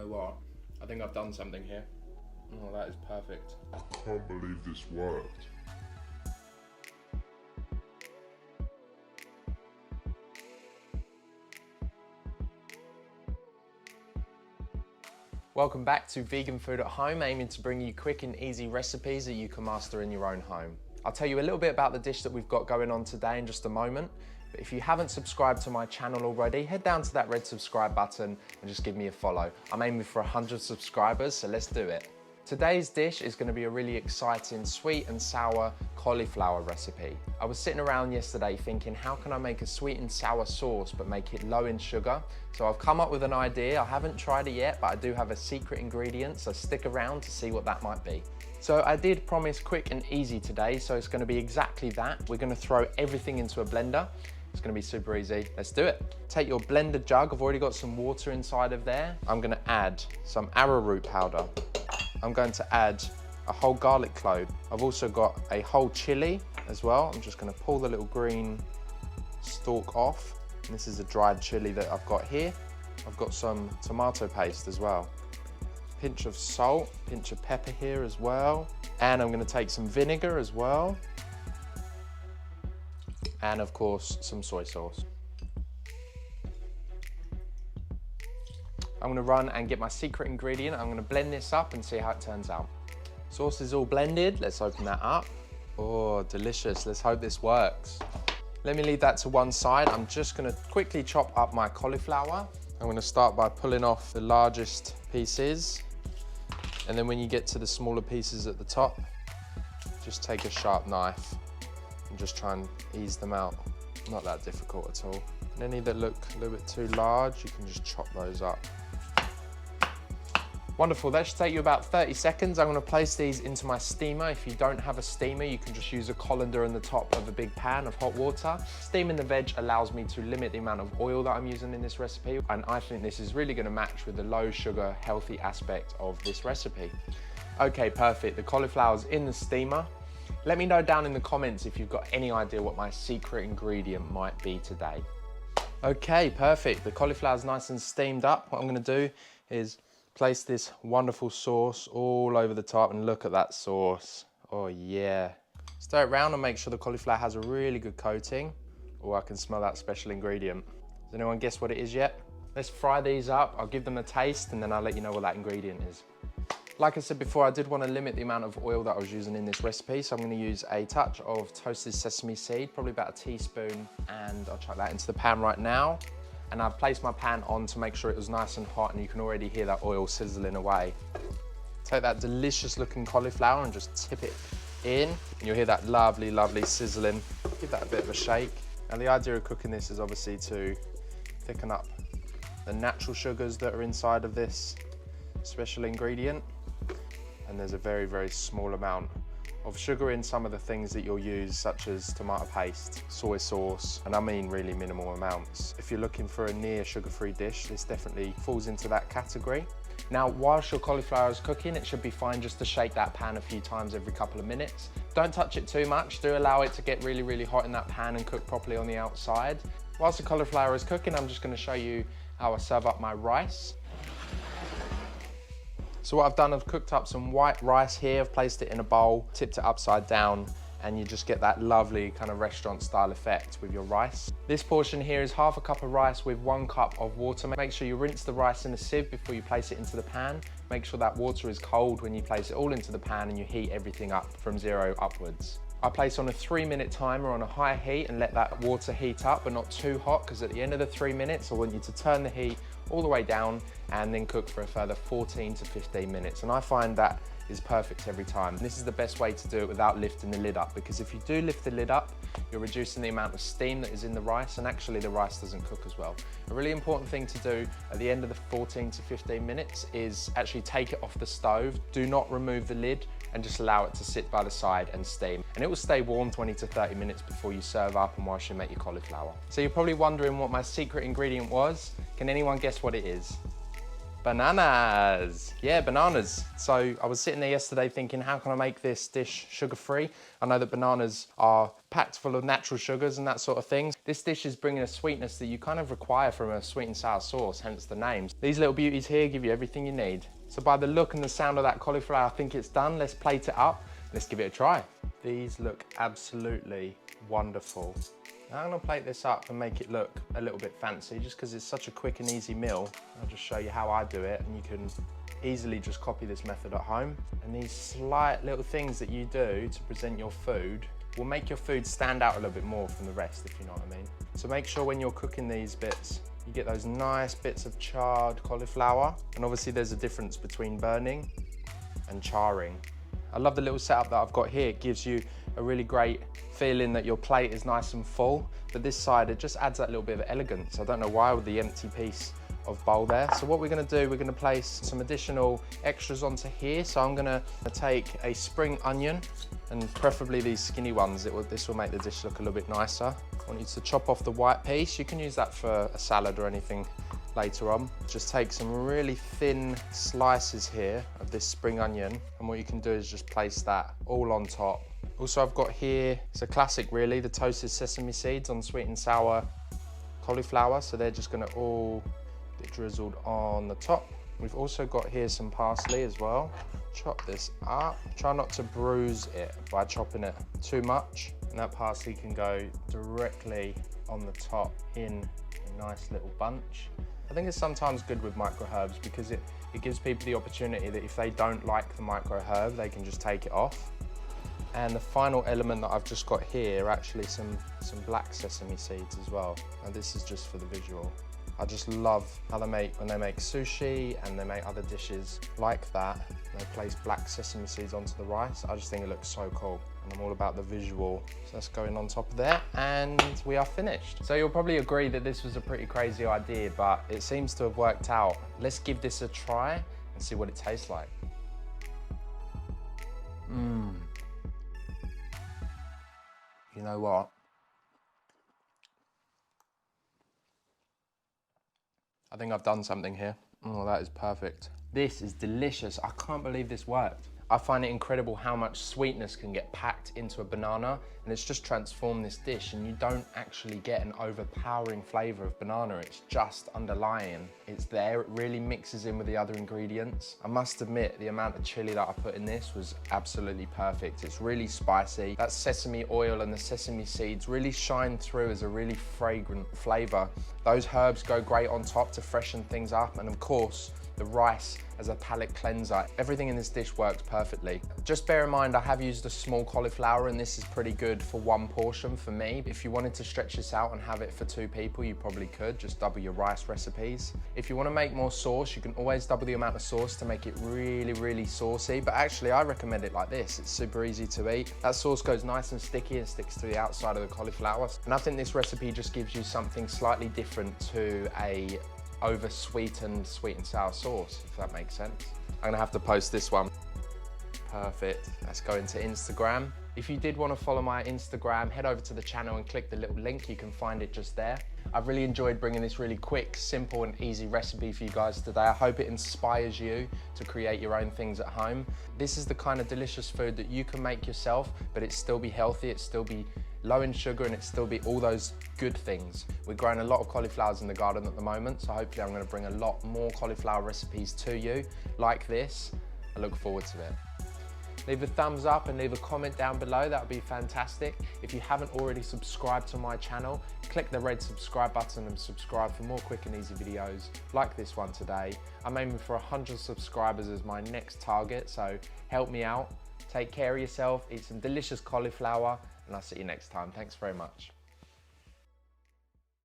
know what? I think I've done something here. Oh, that is perfect. I can't believe this worked. Welcome back to Vegan Food at Home, aiming to bring you quick and easy recipes that you can master in your own home. I'll tell you a little bit about the dish that we've got going on today in just a moment, but if you haven't subscribed to my channel already, head down to that red subscribe button and just give me a follow. I'm aiming for 100 subscribers, so let's do it. Today's dish is going to be a really exciting sweet and sour cauliflower recipe. I was sitting around yesterday thinking, how can I make a sweet and sour sauce but make it low in sugar? So I've come up with an idea. I haven't tried it yet, but I do have a secret ingredient, so stick around to see what that might be. So I did promise quick and easy today, so it's going to be exactly that. We're going to throw everything into a blender. It's going to be super easy. Let's do it. Take your blender jug. I've already got some water inside of there. I'm going to add some arrowroot powder. I'm going to add a whole garlic clove. I've also got a whole chili as well. I'm just going to pull the little green stalk off. And this is a dried chili that I've got here. I've got some tomato paste as well. Pinch of salt, pinch of pepper here as well. And I'm going to take some vinegar as well. And of course, some soy sauce. I'm gonna run and get my secret ingredient. I'm gonna blend this up and see how it turns out. Sauce is all blended. Let's open that up. Oh, delicious. Let's hope this works. Let me leave that to one side. I'm just gonna quickly chop up my cauliflower. I'm gonna start by pulling off the largest pieces. And then when you get to the smaller pieces at the top, just take a sharp knife and just try and ease them out. Not that difficult at all. And any that look a little bit too large, you can just chop those up. Wonderful, that should take you about 30 seconds. I'm gonna place these into my steamer. If you don't have a steamer, you can just use a colander on the top of a big pan of hot water. Steaming the veg allows me to limit the amount of oil that I'm using in this recipe, and I think this is really gonna match with the low sugar, healthy aspect of this recipe. Okay, perfect, the cauliflower's in the steamer. Let me know down in the comments if you've got any idea what my secret ingredient might be today. Okay, perfect, the cauliflower's nice and steamed up. What I'm gonna do is place this wonderful sauce all over the top, and look at that sauce. Oh yeah. Stir it around and make sure the cauliflower has a really good coating. Oh, I can smell that special ingredient. Does anyone guess what it is yet? Let's fry these up. I'll give them a taste and then I'll let you know what that ingredient is. Like I said before, I did want to limit the amount of oil that I was using in this recipe, so I'm going to use a touch of toasted sesame seed, probably about a teaspoon, and I'll chuck that into the pan right now. And I've placed my pan on to make sure it was nice and hot, and you can already hear that oil sizzling away. Take that delicious looking cauliflower and just tip it in, and you'll hear that lovely, lovely sizzling. Give that a bit of a shake. Now the idea of cooking this is obviously to thicken up the natural sugars that are inside of this special ingredient. And there's a very, very small amount of sugar in some of the things that you'll use, such as tomato paste, soy sauce, and I mean really minimal amounts. If you're looking for a near sugar-free dish, this definitely falls into that category. Now, whilst your cauliflower is cooking, it should be fine just to shake that pan a few times every couple of minutes. Don't touch it too much. Do allow it to get really, really hot in that pan and cook properly on the outside. Whilst the cauliflower is cooking, I'm just going to show you how I serve up my rice. So what I've done, I've cooked up some white rice here. I've placed it in a bowl, tipped it upside down, and you just get that lovely kind of restaurant style effect with your rice. This portion here is half a cup of rice with 1 cup of water. Make sure you rinse the rice in a sieve before you place it into the pan. Make sure that water is cold when you place it all into the pan, and you heat everything up from 0 upwards. I place on a 3-minute timer on a high heat and let that water heat up, but not too hot, because at the end of the 3 minutes, I want you to turn the heat all the way down and then cook for a further 14 to 15 minutes. And I find that is perfect every time. This is the best way to do it without lifting the lid up, because if you do lift the lid up, you're reducing the amount of steam that is in the rice, and actually the rice doesn't cook as well. A really important thing to do at the end of the 14 to 15 minutes is actually take it off the stove. Do not remove the lid and just allow it to sit by the side and steam. And it will stay warm 20 to 30 minutes before you serve up and whilst you make your cauliflower. So you're probably wondering what my secret ingredient was. Can anyone guess what it is? Bananas. Yeah, bananas. So I was sitting there yesterday thinking, how can I make this dish sugar-free? I know that bananas are packed full of natural sugars and that sort of thing. This dish is bringing a sweetness that you kind of require from a sweet and sour sauce, hence the name. These little beauties here give you everything you need. So by the look and the sound of that cauliflower, I think it's done. Let's plate it up. Let's give it a try. These look absolutely wonderful. Now I'm gonna plate this up and make it look a little bit fancy just because it's such a quick and easy meal. I'll just show you how I do it and you can easily just copy this method at home. And these slight little things that you do to present your food will make your food stand out a little bit more from the rest, if you know what I mean. So make sure when you're cooking these bits, you get those nice bits of charred cauliflower. And obviously there's a difference between burning and charring. I love the little setup that I've got here. It gives you a really great feeling that your plate is nice and full, but this side, it just adds that little bit of elegance. I don't know why with the empty piece of bowl there. So what we're gonna do, we're gonna place some additional extras onto here. So I'm gonna take a spring onion, and preferably these skinny ones. This will make the dish look a little bit nicer. I want you to chop off the white piece. You can use that for a salad or anything later on. Just take some really thin slices here of this spring onion, and what you can do is just place that all on top. Also, I've got here, it's a classic really, the toasted sesame seeds on sweet and sour cauliflower. So they're just gonna all get drizzled on the top. We've also got here some parsley as well. Chop this up. Try not to bruise it by chopping it too much. And that parsley can go directly on the top in a nice little bunch. I think it's sometimes good with micro herbs because it gives people the opportunity that if they don't like the micro herb, they can just take it off. And the final element that I've just got here are actually some black sesame seeds as well. And this is just for the visual. I just love how when they make sushi and they make other dishes like that, they place black sesame seeds onto the rice. I just think it looks so cool. And I'm all about the visual. So that's going on top of there and we are finished. So you'll probably agree that this was a pretty crazy idea, but it seems to have worked out. Let's give this a try and see what it tastes like. You know what? I think I've done something here. Oh, that is perfect. This is delicious. I can't believe this worked. I find it incredible how much sweetness can get packed into a banana, and it's just transformed this dish, and you don't actually get an overpowering flavor of banana. It's just underlying. It's there, it really mixes in with the other ingredients. I must admit, the amount of chili that I put in this was absolutely perfect. It's really spicy. That sesame oil and the sesame seeds really shine through as a really fragrant flavor. Those herbs go great on top to freshen things up, and of course, the rice as a palate cleanser. Everything in this dish works perfectly. Just bear in mind, I have used a small cauliflower and this is pretty good for one portion for me. If you wanted to stretch this out and have it for 2 people, you probably could, just double your rice recipes. If you want to make more sauce, you can always double the amount of sauce to make it really, really saucy. But actually, I recommend it like this. It's super easy to eat. That sauce goes nice and sticky and sticks to the outside of the cauliflower. And I think this recipe just gives you something slightly different to a over sweetened sweet and sour sauce, if that makes sense. I'm gonna have to post this one. Perfect. Let's go into Instagram. If you did want to follow my Instagram, head over to the channel and click the little link. You can find it just there. I've really enjoyed bringing this really quick, simple and easy recipe for you guys today. I hope it inspires you to create your own things at home. This is the kind of delicious food that you can make yourself, but it still be healthy, it still be low in sugar, and it still be all those good things. We're growing a lot of cauliflowers in the garden at the moment, so hopefully I'm going to bring a lot more cauliflower recipes to you like this. I look forward to it. Leave a thumbs up and leave a comment down below, that would be fantastic. If you haven't already subscribed to my channel, click the red subscribe button and subscribe for more quick and easy videos like this one today. I'm aiming for 100 subscribers as my next target, so help me out. Take care of yourself, eat some delicious cauliflower, and I'll see you next time. Thanks very much.